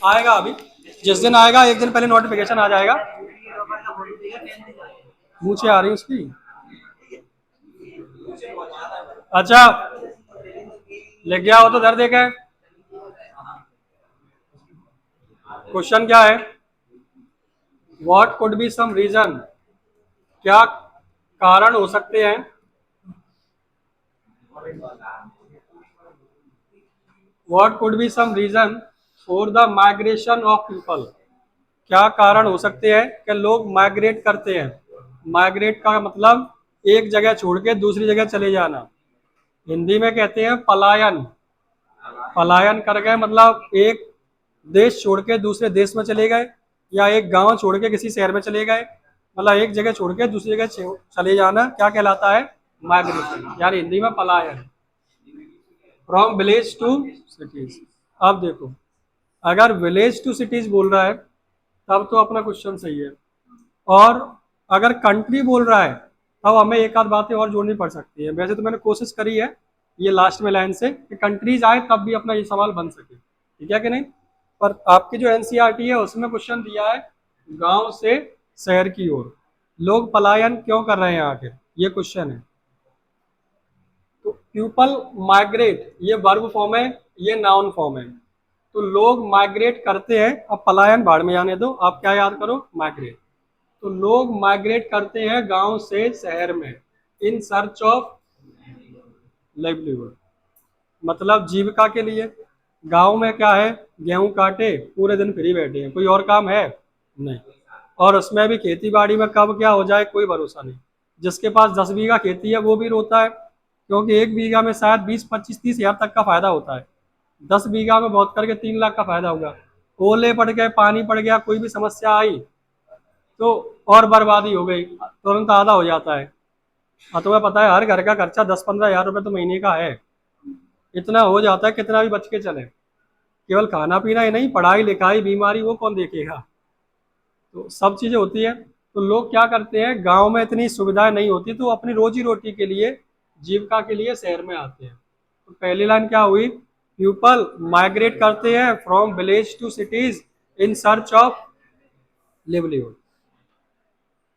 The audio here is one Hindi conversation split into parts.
आएगा अभी, जिस दिन आएगा एक दिन पहले नोटिफिकेशन आ जाएगा। मुझे आ रही उसकी। अच्छा, लिख गया हो तो दर्द देख है। क्वेश्चन क्या है? What could be some reason, क्या कारण हो सकते हैं? What could be some reason for the migration of people, क्या कारण हो सकते हैं कि लोग माइग्रेट करते हैं? माइग्रेट का मतलब एक जगह छोड़ के दूसरी जगह चले जाना। हिंदी में कहते हैं पलायन। पलायन कर गए मतलब एक देश छोड़ के दूसरे देश में चले गए, या एक गांव छोड़ के किसी शहर में चले गए, मतलब एक जगह छोड़ के दूसरी जगह चले जाना क्या कहलाता है? माइग्रेशन, यानी हिंदी में पलायन। From village to cities. अब देखो, अगर विलेज टू सिटीज बोल रहा है तब तो अपना क्वेश्चन सही है, और अगर कंट्री बोल रहा है तब हमें एक आध बातें और जोड़नी पड़ सकती है। वैसे तो मैंने कोशिश करी है ये लास्ट में लाइन से कि कंट्रीज आए तब भी अपना ये सवाल बन सके, ठीक है कि नहीं। पर आपकी जो एनसीईआरटी है उसमें क्वेश्चन दिया है गांव से शहर की ओर लोग पलायन क्यों कर रहे हैं आखिर, ये क्वेश्चन है। तो पीपल माइग्रेट ये वर्ब फॉर्म है, ये नाउन फॉर्म है। तो लोग माइग्रेट करते हैं, अब पलायन भाड़ में जाने दो, आप क्या याद करो? माइग्रेट। तो लोग माइग्रेट करते हैं गांव से शहर में इन सर्च ऑफ लाइवलीहुड, मतलब जीविका के लिए। गांव में क्या है, गेहूं काटे पूरे दिन फ्री बैठे हैं, कोई और काम है नहीं, और उसमें भी खेती बाड़ी में कब क्या हो जाए कोई भरोसा नहीं। जिसके पास 10 बीघा खेती है वो भी रोता है, क्योंकि एक बीघा में शायद 20, 25, 30 हजार तक का फायदा होता है, 10 बीघा में बहुत करके 3 लाख का फायदा होगा। ओले पड़ गए, पानी पड़ गया, कोई भी समस्या आई तो और बर्बादी हो गई, तुरंत आधा हो जाता है। हाँ, तुम्हें पता है हर घर का खर्चा 10, 15 हजार रुपये तो महीने का है, इतना हो जाता है कितना भी बच के चले। केवल खाना पीना ही नहीं, पढ़ाई लिखाई बीमारी वो कौन देखेगा, तो सब चीजें होती है। तो लोग क्या करते हैं, गांव में इतनी सुविधाएं नहीं होती तो अपनी रोजी रोटी के लिए, जीविका के लिए शहर में आते हैं। तो पहली लाइन क्या हुई? पीपल माइग्रेट करते हैं from village to cities in search of livelihood.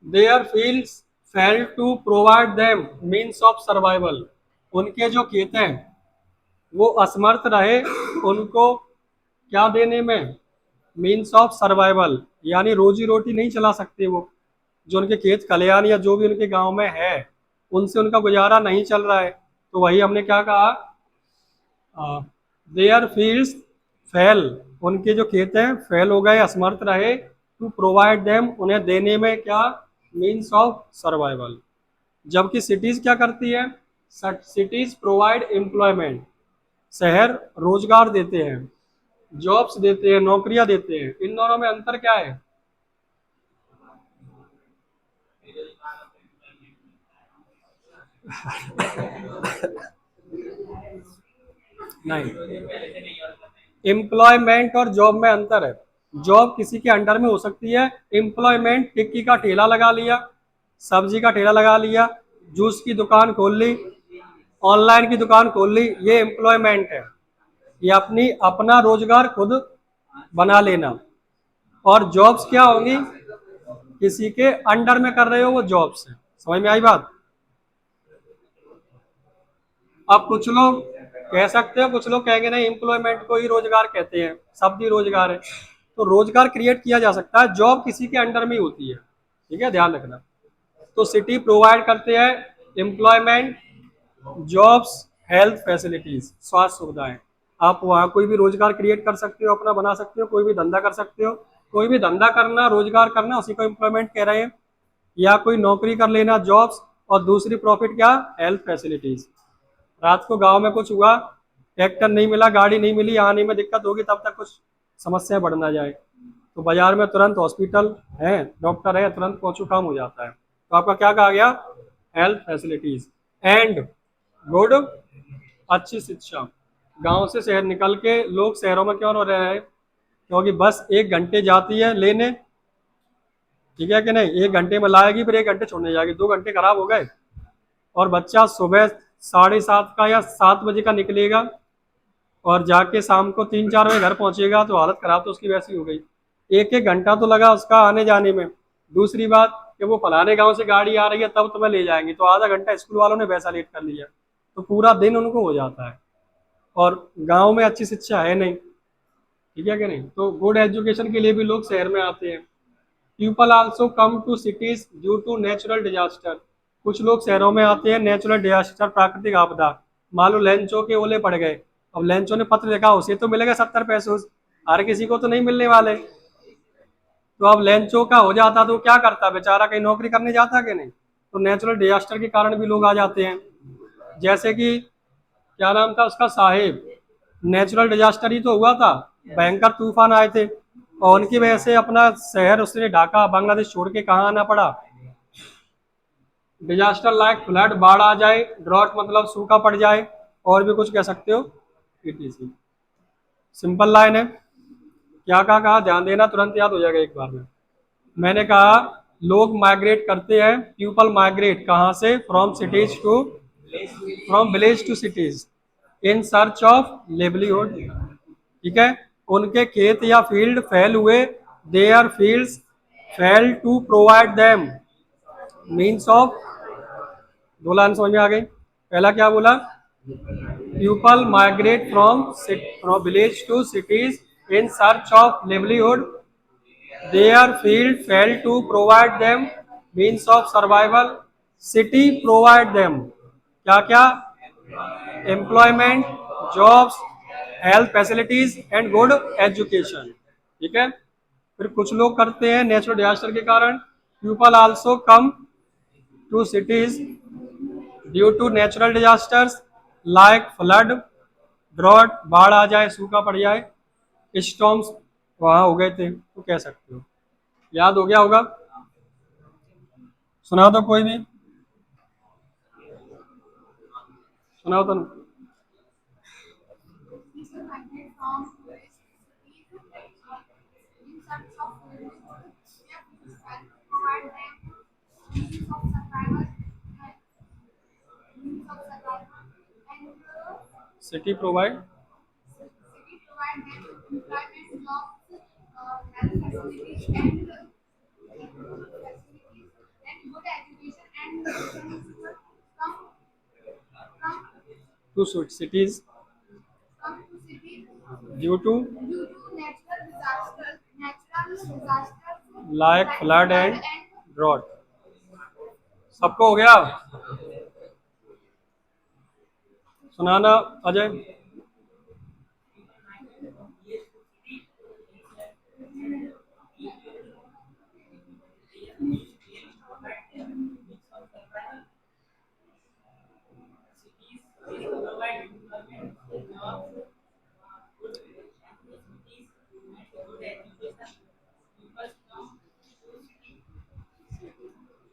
Their fields fail to provide them means of survival. उनके जो खेत हैं वो असमर्थ रहे उनको क्या देने में? मीन्स ऑफ सर्वाइवल, यानी रोजी रोटी नहीं चला सकते वो। जो उनके खेत खलिहान या जो भी उनके गांव में है उनसे उनका गुजारा नहीं चल रहा है, तो वही हमने क्या कहा? देयर फील्ड्स फेल, उनके जो खेत हैं फेल हो गए, असमर्थ रहे, टू प्रोवाइड देम उन्हें देने में क्या? Means of survival. जबकि सिटीज क्या करती है? सिटीज प्रोवाइड एम्प्लॉयमेंट, शहर रोजगार देते हैं, जॉब्स देते हैं, नौकरियां देते हैं। इन दोनों में अंतर क्या है? नहीं, एम्प्लॉयमेंट और जॉब में अंतर है। जॉब किसी के अंडर में हो सकती है, एम्प्लॉयमेंट टिक्की का ठेला लगा लिया, सब्जी का ठेला लगा लिया, जूस की दुकान खोल ली, ऑनलाइन की दुकान खोल ली, ये एम्प्लॉयमेंट है। ये अपनी अपना रोजगार खुद बना लेना। और जॉब्स क्या होंगी? किसी के अंडर में कर रहे हो वो जॉब्स है। समझ में आई बात? अब कुछ लोग कह सकते हो, कुछ लोग कहेंगे नहीं एम्प्लॉयमेंट को ही रोजगार कहते हैं, शब्द ही रोजगार है। तो रोजगार क्रिएट किया जा सकता है, जॉब किसी के अंडर में ही होती है, ठीक है, ध्यान रखना। तो सिटी प्रोवाइड करते हैं एम्प्लॉयमेंट, जॉब्स, हेल्थ फैसिलिटीज, स्वास्थ्य सुविधाएं। आप वहाँ कोई भी रोजगार क्रिएट कर सकते हो, अपना बना सकते हो, कोई भी धंधा कर सकते हो। कोई भी धंधा करना, रोजगार करना, उसी को एम्प्लॉयमेंट कह रहे हैं। या कोई नौकरी कर लेना, जॉब्स, और दूसरी प्रॉफिट क्या? Health facilities. रात को गांव में कुछ हुआ, ट्रैक्टर नहीं मिला, गाड़ी नहीं मिली, आने में दिक्कत होगी, तब तक कुछ समस्या बढ़ ना जाए, तो बाजार में तुरंत हॉस्पिटल है, डॉक्टर है, तुरंत पहुंचो, काम हो जाता है। तो आपका क्या कहा गया? हेल्थ फैसिलिटीज एंड गुड, अच्छी शिक्षा। गांव से शहर निकल के लोग शहरों में क्यों रह रहे हैं? क्योंकि बस 1 घंटे जाती है लेने, ठीक है कि नहीं, 1 घंटे में लाएगी, फिर 1 घंटे छोड़ने जाएगी, 2 घंटे खराब हो गए। और बच्चा सुबह 7:30 का या 7 बजे का निकलेगा और जाके शाम को 3, 4 बजे घर पहुंचेगा, तो हालत खराब तो उसकी वैसी हो गई। 1, 1 घंटा तो लगा उसका आने जाने में। दूसरी बात कि वो फलाने गांव से गाड़ी आ रही है तब तुम्हें ले जाएंगे, तो आधा घंटा स्कूल वालों ने वैसा लेट कर लिया, तो पूरा दिन उनको हो जाता है। और गांव में अच्छी शिक्षा है नहीं, ठीक है कि नहीं, तो गुड एजुकेशन के लिए भी लोग शहर में आते हैं। People also come to cities due to natural disaster. कुछ लोग शहरों में आते हैं नेचुरल डिजास्टर, प्राकृतिक आपदा। मान लो लेंचो के ओले पड़ गए, अब लेंचो ने पत्र लिखा, उसे तो मिलेगा 70 पैसे, हर किसी को तो नहीं मिलने वाले। तो अब लेंचो का हो जाता तो क्या करता बेचारा, कहीं नौकरी करने जाता कि नहीं। तो नेचुरल डिजास्टर के कारण भी लोग आ जाते हैं। जैसे कि क्या नाम था उसका, साहेब, नेचुरल डिजास्टर ही तो हुआ था, भयंकर तूफान आए थे और उनकी वजह से अपना शहर उसने ढाका, बांग्लादेश छोड़ के कहाँ आना पड़ा। डिजास्टर लाइक फ्लड, बाढ़ आ जाए, ड्रॉट मतलब सूखा पड़ जाए, और भी कुछ कह सकते हो, etc। सिंपल लाइन है। क्या कहा ध्यान देना, तुरंत याद हो जाएगा एक बार में। मैंने कहा लोग माइग्रेट करते हैं, पीपल माइग्रेट कहाँ से, from village to cities in search of livelihood. ठीक है, उनके खेत या फील्ड फेल हुए, their fields fail to provide them means of. दो लाइन समझ में आ गई। पहला क्या बोला, people migrate from village to cities in search of livelihood, their field fail to provide them means of survival, city provide them क्या क्या, employment, jobs, health facilities and good education. ठीक है, फिर कुछ लोग करते हैं नेचुरल डिजास्टर के कारण, people also come to cities due to natural disasters like flood, drought, बाढ़ आ जाए, सूखा पड़ जाए, स्टॉर्म्स वहां हो गए थे, तो कह सकते हो। याद हो गया होगा, सुनाओ तो कोई भी, सुनाओ तो। City provide, to cities due to like flood and drought. सबको हो गया, सुनाना अजय।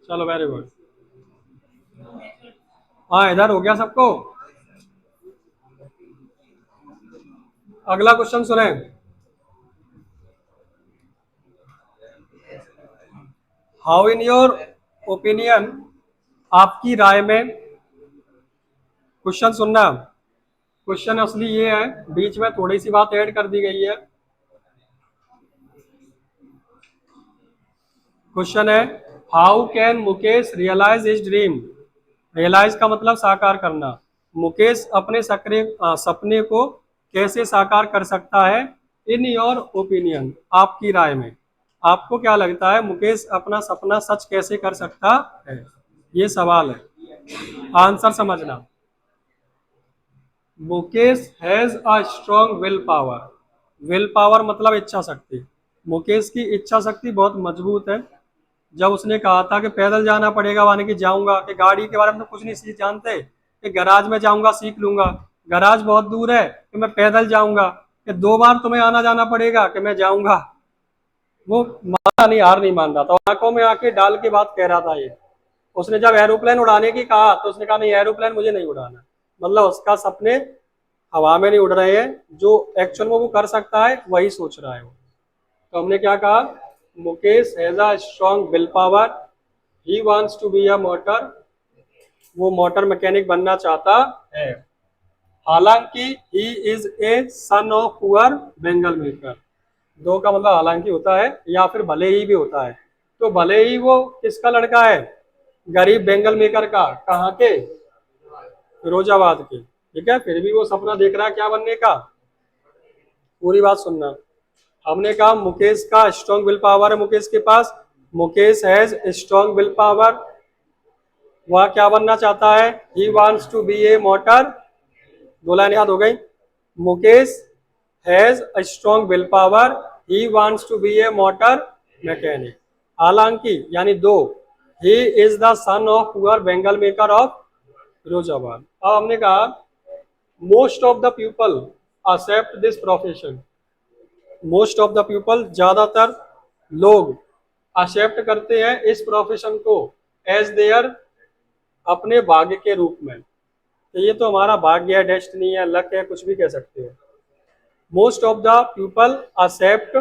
चलो वेरी गुड, हाँ इधर हो गया सबको। अगला क्वेश्चन सुने, हाउ इन योर ओपिनियन, आपकी राय में, क्वेश्चन सुनना, क्वेश्चन असली ये है, बीच में थोड़ी सी बात ऐड कर दी गई है। क्वेश्चन है, how can Mukesh realize his dream, realize का मतलब साकार करना, मुकेश अपने सपने को कैसे साकार कर सकता है, इन योर ओपिनियन, आपकी राय में, आपको क्या लगता है मुकेश अपना सपना सच कैसे कर सकता है, ये सवाल है, आंसर समझना। Mukesh has a strong will power, will power मतलब इच्छा शक्ति, मुकेश की इच्छा शक्ति बहुत मजबूत है। जब उसने कहा था कि पैदल जाना पड़ेगा, माने कि जाऊंगा, कि गाड़ी के बारे में तो कुछ नहीं सीख जानते, कि गैराज में जाऊंगा सीख लूंगा, गैराज बहुत दूर है कि मैं पैदल जाऊंगा, कि 2 बार तुम्हें आना जाना पड़ेगा कि मैं जाऊंगा, वो माना नहीं, हार नहीं मान रहा था, आंखों में आके डाल के बात कह रहा था ये। उसने जब एरोप्लेन उड़ाने की कहा तो उसने कहा नहीं एरोप्लेन मुझे नहीं उड़ाना, मतलब उसका सपने हवा में नहीं उड़ रहे हैं, जो एक्चुअल में वो कर सकता है वही सोच रहा है वो। तो हमने क्या कहा, Mukesh has a strong will power, he wants to be a motor, वो मोटर मैकेनिक बनना चाहता है, हालांकि he is a son of poor bangle maker, though का मतलब हालांकि होता है या फिर भले ही भी होता है, तो भले ही वो किसका लड़का है, गरीब बेंगल मेकर का, कहाँ के, फिरोजाबाद के। ठीक है, फिर भी वो सपना देख रहा है क्या बनने का, पूरी बात सुनना। हमने कहा मुकेश का स्ट्रॉन्ग विल पावर है, मुकेश के पास, Mukesh has strong will power, वह क्या बनना चाहता है, he wants to be a motor, दो लाइन याद हो गई, Mukesh has a strong will power, he wants to be a motor mechanic, हालांकि यानी though, he is the son of poor bangle maker of Firozabad. अब हमने कहा most of the people, accept this profession. Most of the people, ज़्यादातर लोग accept करते हैं इस प्रोफेशन को as their, अपने भाग्य के रूप में। तो ये तो हमारा भाग्य है, डेस्टिनी है, लक है, कुछ भी कह सकते हो। Most of the people accept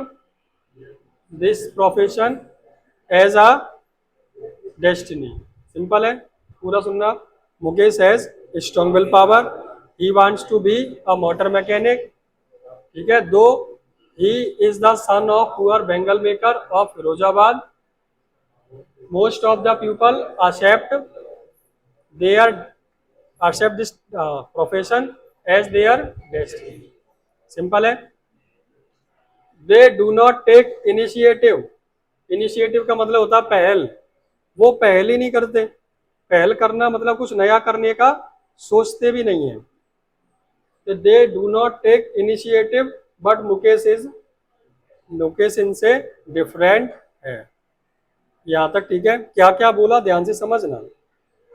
this profession as a destiny. Simple है, पूरा सुनना। Mukesh has strong will power, he wants to be a motor mechanic, ठीक है। Though he is the son of poor bangle maker of Firozabad. Most of the people there accept this profession as their destiny। Simple है। They do not take initiative, initiative का मतलब होता है पहल, वो पहल ही नहीं करते। पहल करना मतलब कुछ नया करने का सोचते भी नहीं है। They do not take initiative but Mukesh इनसे डिफरेंट है। यहाँ तक ठीक है। क्या क्या बोला ध्यान से समझना।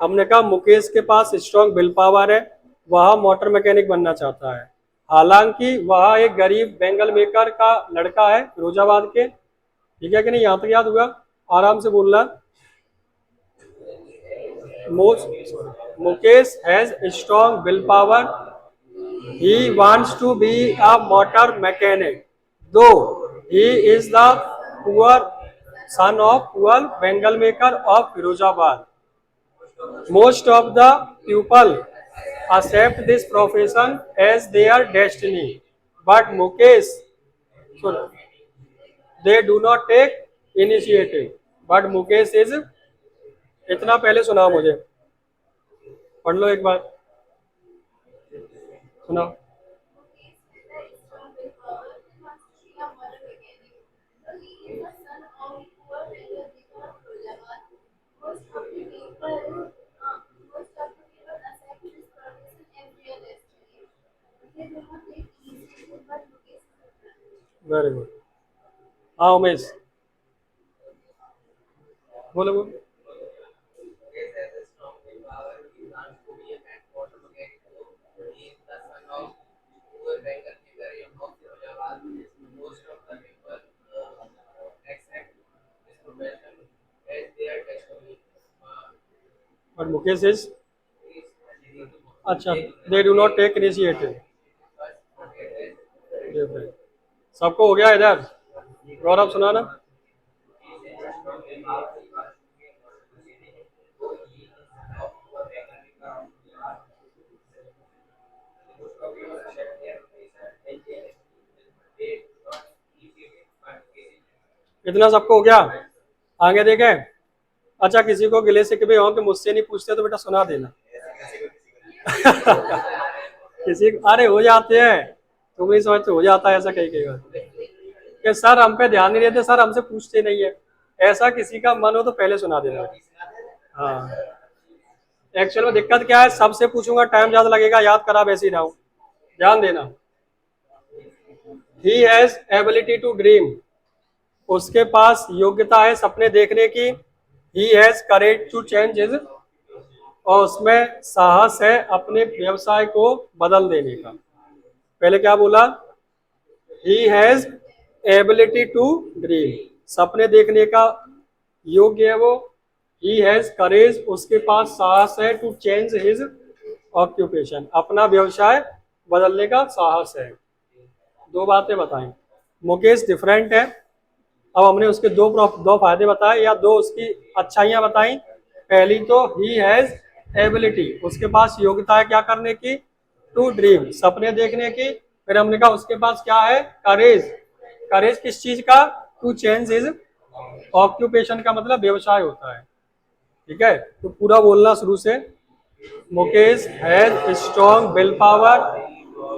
हमने कहा मुकेश के पास स्ट्रॉन्ग विल पावर है, वह मोटर मैकेनिक बनना चाहता है, हालांकि वह एक गरीब बेंगल मेकर का लड़का है फिरोजाबाद के। ठीक है कि नहीं, यहाँ तक याद हुआ? आराम से बोलना। Mukesh has strong will power, he wants to be a motor mechanic, though he is the poor son of poor bengal maker of Firozabad. Most of the people accept this profession as their destiny, but Mukesh, sorry, they do not take initiative, but Mukesh is, इतना पहले सुनाओ मुझे, पढ़ लो एक बार, सुनाओ। Very good. हाँ उमेश, बोलो बोलो। But Mukesh is, अच्छा, they do not take initiative। सबको हो गया इधर? गौरव सुनाना। इतना सबको हो गया? आगे देखे। अच्छा, किसी को गिले शिकवे हो कि मुझसे नहीं पूछते तो बेटा सुना देना। किसी, अरे हो जाते हैं, तुम नहीं समझते, हो जाता है ऐसा कई कई बार कि सर हम पे ध्यान नहीं देते, सर हमसे पूछते नहीं है। ऐसा किसी का मन हो तो पहले सुना देना। हाँ, एक्चुअल में दिक्कत क्या है, सबसे पूछूंगा टाइम ज्यादा लगेगा, याद करा वैसे ही रहा हूं, ध्यान देना। He has ability to dream, उसके पास योग्यता है सपने देखने की। He has courage to change his, और उसमें साहस है अपने व्यवसाय को बदल देने का। पहले क्या बोला? He has ability to dream, सपने देखने का योग्य है वो। ही हैज करेज, उसके पास साहस है, टू चेंज हिज ऑक्यूपेशन, अपना व्यवसाय बदलने का साहस है। दो बातें बताएं। मुकेश डिफरेंट है, अब हमने उसके दो फायदे बताए या दो उसकी अच्छाइयां बताई। पहली तो ही हैज एबिलिटी, उसके पास योग्यता है क्या करने की? टू ड्रीम, सपने देखने की। फिर हमने कहा उसके पास क्या है? करेज। करेज किस चीज का? टू चेंज हिज ऑक्यूपेशन, का मतलब व्यवसाय होता है। ठीक है, तो पूरा बोलना शुरू से। Mukesh has strong will power,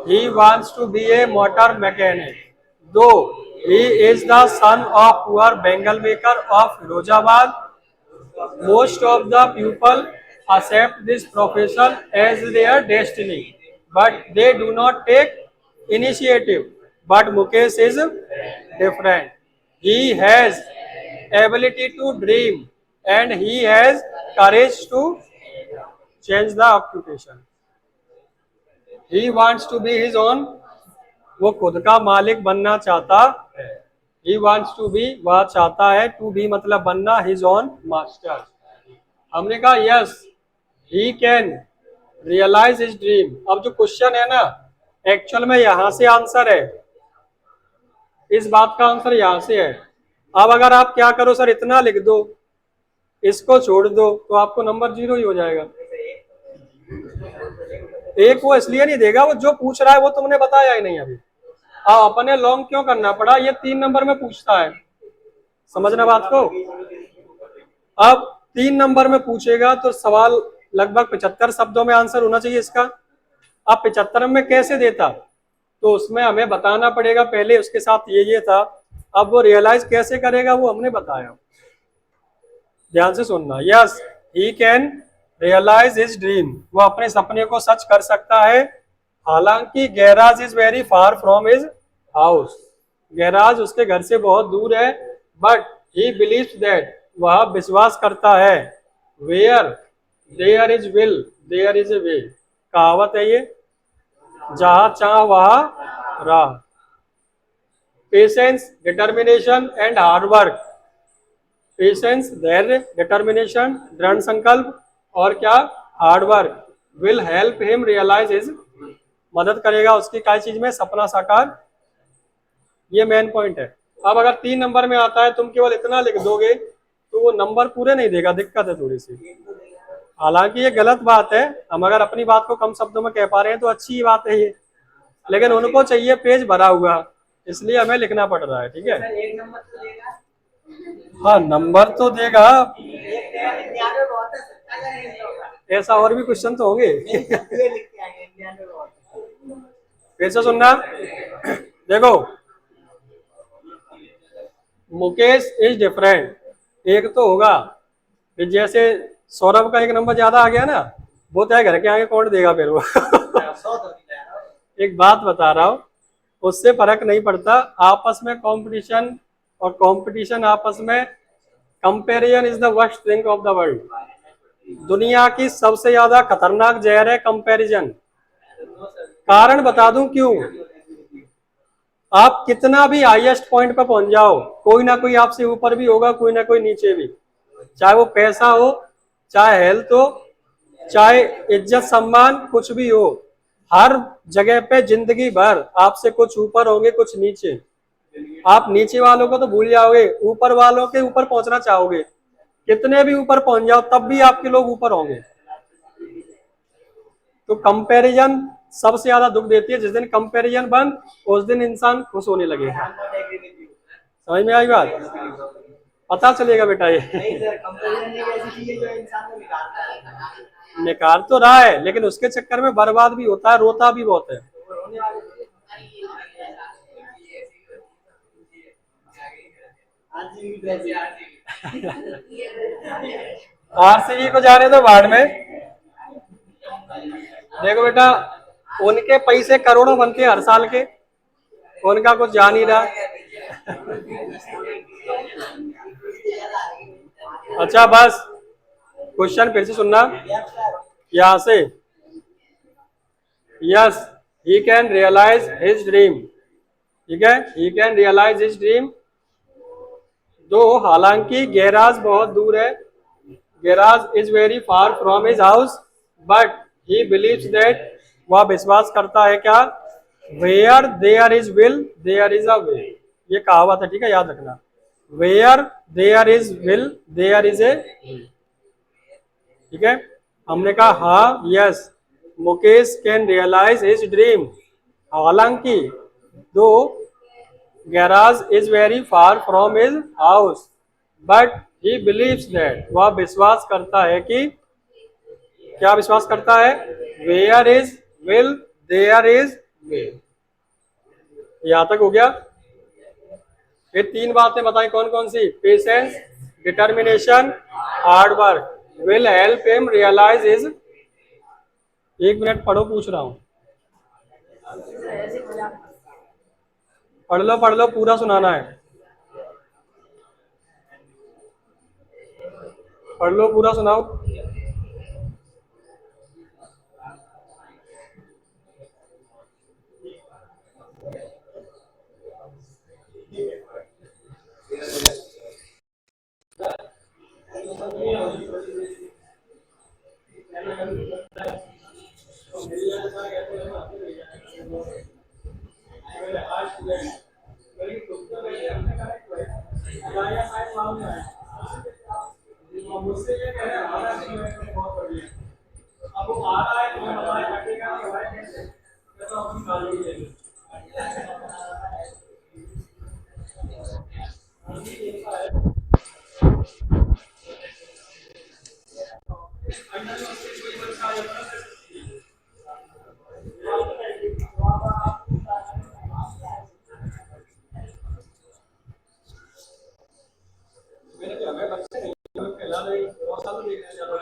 he wants to be a motor mechanic, though he is the son of poor bengal maker of Firozabad. Most of the people accept this profession as their destiny, but they do not take initiative. But Mukesh is different. He has ability to dream and he has courage to change the occupation. He wants to be his own वो खुद का मालिक बनना चाहता है। ही वॉन्ट्स टू बी, वह चाहता है, टू बी मतलब बनना, हिज ओन मास्टर। हमने कहा yes he can realise his dream. अब जो क्वेश्चन है ना, एक्चुअल में यहां से आंसर है, इस बात का आंसर यहां से है। अब अगर आप क्या करो सर, इतना लिख दो, इसको छोड़ दो, तो आपको नंबर 0 ही हो जाएगा। एक वो इसलिए नहीं देगा, वो जो पूछ रहा है वो तुमने बताया ही नहीं अभी। अपने लॉन्ग क्यों करना पड़ा, ये 3 नंबर में पूछता है, समझना बात को। अब 3 नंबर में पूछेगा तो सवाल लगभग 75 शब्दों में आंसर होना चाहिए इसका। अब 75 में कैसे देता, तो उसमें हमें बताना पड़ेगा पहले उसके साथ ये था। अब वो रियलाइज कैसे करेगा वो हमने बताया, ध्यान से सुनना। Yes he can realise his dream, वो अपने सपने को सच कर सकता है। हालांकि garage is very far from his house, garage उसके घर से बहुत दूर है। बट ही बिलीव्स दैट, वह विश्वास करता है। Where there is will there is a way, कहावत है ये, जहां चाह वहां राह। Patience, determination and hard work, patience धैर्य, डिटर्मिनेशन दृढ़ संकल्प, और क्या, hard work, will help him realise his, मदद करेगा उसकी काय चीज में, सपना साकार। ये मेन पॉइंट है। अब अगर 3 नंबर में आता है, तुम केवल इतना लिख दोगे तो वो नंबर पूरे नहीं देगा, दिक्कत है थोड़ी सी। हालांकि ये गलत बात है, हम अगर अपनी बात को कम शब्दों में कह पा रहे हैं तो अच्छी बात है ये, लेकिन उनको चाहिए पेज भरा हुआ, इसलिए हमें लिखना पड़ रहा है, ठीक है। हाँ नंबर तो देगा, ऐसा और भी क्वेश्चन तो होंगे। फिर से सुनना, देखो मुकेश इज डिफरेंट, एक तो होगा कि जैसे सौरभ का 1 नंबर ज्यादा आ गया ना, वो तो घर के आगे कौन देगा फिर वो। एक बात बता रहा हूँ, उससे फर्क नहीं पड़ता, आपस में कंपटीशन, और कंपटीशन आपस में, comparison is the worst thing of the world. दुनिया की सबसे ज्यादा खतरनाक जहर है कंपैरिजन। कारण बता दूं क्यों, आप कितना भी हाईएस्ट पॉइंट पर पहुंच जाओ, कोई ना कोई आपसे ऊपर भी होगा, कोई ना कोई नीचे भी, चाहे वो पैसा हो, चाहे हेल्थ हो, चाहे इज्जत सम्मान, कुछ भी हो, हर जगह पे जिंदगी भर आपसे कुछ ऊपर होंगे, कुछ नीचे। आप नीचे वालों को तो भूल जाओगे, ऊपर वालों के ऊपर पहुंचना चाहोगे, कितने भी ऊपर पहुंच जाओ तब भी आपके लोग ऊपर होंगे। तो कंपैरिजन सबसे ज्यादा दुख देती है, जिस दिन कंपैरिजन बंद, उस दिन इंसान खुश होने लगेगा। समझ में आई बात, पता चलेगा बेटा ये। निकाल तो रहा है, लेकिन उसके चक्कर में बर्बाद भी होता है, रोता भी बहुत है। आरसीबी को जाने दो बाढ़ में। देखो बेटा, उनके पैसे करोड़ों बनते हैं हर साल के, उनका कुछ जा नहीं रहा। अच्छा बस, क्वेश्चन फिर से सुनना यहां से। Yes he can realise his dream, ठीक है, he can realise his dream, though हालांकि गैराज बहुत दूर है, garage is very far from his house, but he believes that, वह विश्वास करता है क्या, where there is will there is a way, ये कहावत है, ठीक है, याद रखना। Where there is will there is a, ठीक है। हमने कहा हाँ yes Mukesh can realise his dream, हालांकि though garage is very far from his house, but he believes that, वह विश्वास करता है कि, क्या विश्वास करता है, where is will there is way. यहां तक हो गया। ये 3 बातें बताई, कौन कौन सी, patience, determination, hard work, will help him realise his. 1 minute पढ़ो, पूछ रहा हूं, पढ़ लो पूरा सुनाना है, पढ़ लो पूरा सुनाओ। मुझसे ये कह रहा है बहुत बढ़िया। अब वो आ रहा है तो मैं बताया कटेगा नहीं भाई कैसे तो अपनी गाड़ी ले ली। मैंने क्या मैं बच्चे नहीं मैं पहला नहीं बहुत साल देखने जा रहा हूँ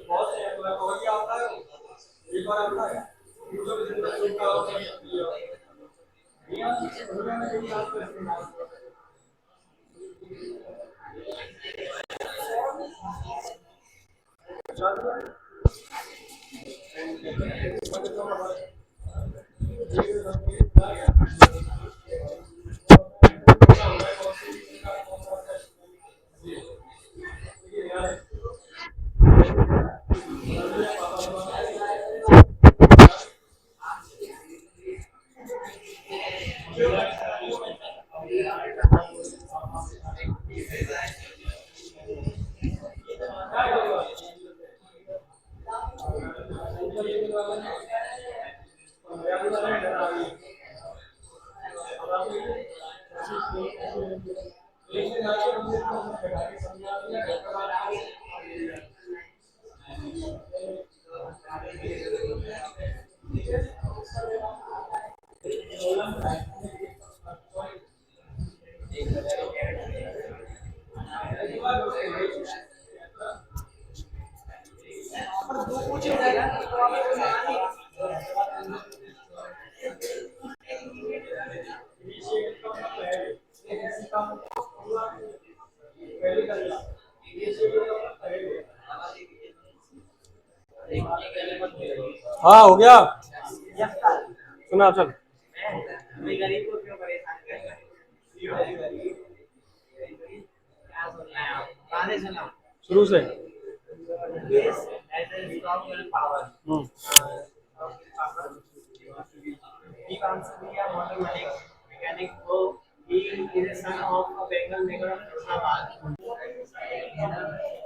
बहुत है मैं और क्या आता है एक बार आता है दूसरे दिन में एक बार आता है ये दुनिया में कई बात करते हैं हाँ हो गया सुना चल गरीब को क्यों परेशान करना शुरू से हम्म He comes to be a mechanic who he is a son of a Bengal maker of Hyderabad.